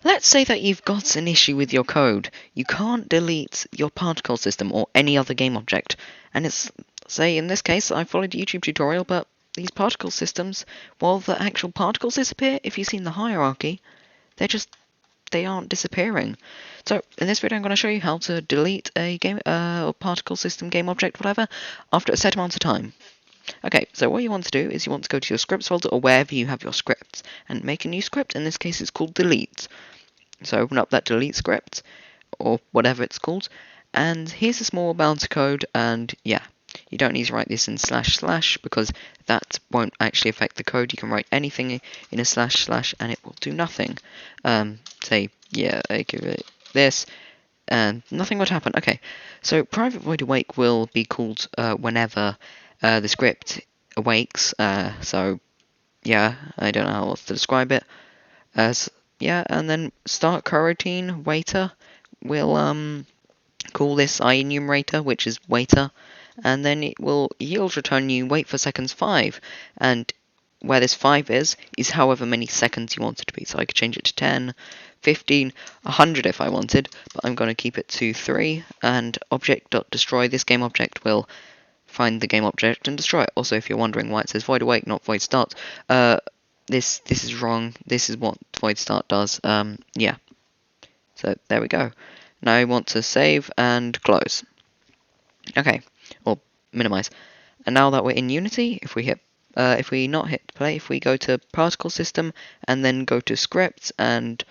let's say that you've got an issue with your code. You can't delete your particle system or any other game object. And it's, say in this case, I followed a YouTube tutorial, but these particle systems, while the actual particles disappear, if you've seen the hierarchy, they aren't disappearing. So in this video I'm going to show you how to delete a game, particle system, game object, whatever, after a set amount of time. Okay, so what you want to do is you want to go to your scripts folder or wherever you have your scripts and make a new script. In this case it's called delete. So open up that delete script or whatever it's called, and here's a small amount of code, and yeah, you don't need to write this in / because that won't actually affect the code. You can write anything in a / and it will do nothing. Say, yeah, I give it this, and nothing would happen. Okay, so private void awake will be called whenever the script awakes. So yeah, I don't know how else to describe it. Yeah, and then StartCoroutine waiter will call this IEnumerator, which is waiter, and then it will yield return you WaitForSeconds 5, and where this 5 is however many seconds you want it to be. So I could change it to 10, 15, 100 if I wanted, but I'm going to keep it to 3, and Object.Destroy, this game object, will find the game object and destroy it. Also, if you're wondering why it says void awake, not void start, this is wrong. This is what void start does. Yeah. So there we go. Now I want to save and close. Okay, or minimize. And now that we're in Unity, if we not hit play, if we go to particle system and then go to script and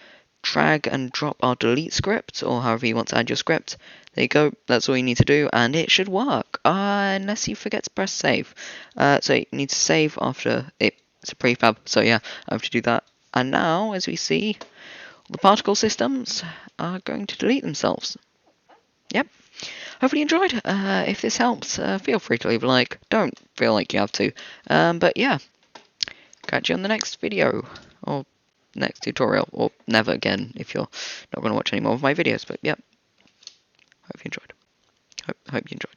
drag and drop our delete script, or however you want to add your script, there you go. That's all you need to do, and it should work, unless you forget to press save. So you need to save after it's a prefab. So yeah, I have to do that. And now, as we see, the particle systems are going to delete themselves. Yep. Hopefully you enjoyed. If this helps, feel free to leave a like. Don't feel like you have to. But yeah, catch you on the nest video, or next tutorial, or never again if you're not going to watch any more of my videos. But yeah, hope you enjoyed. Hope you enjoyed.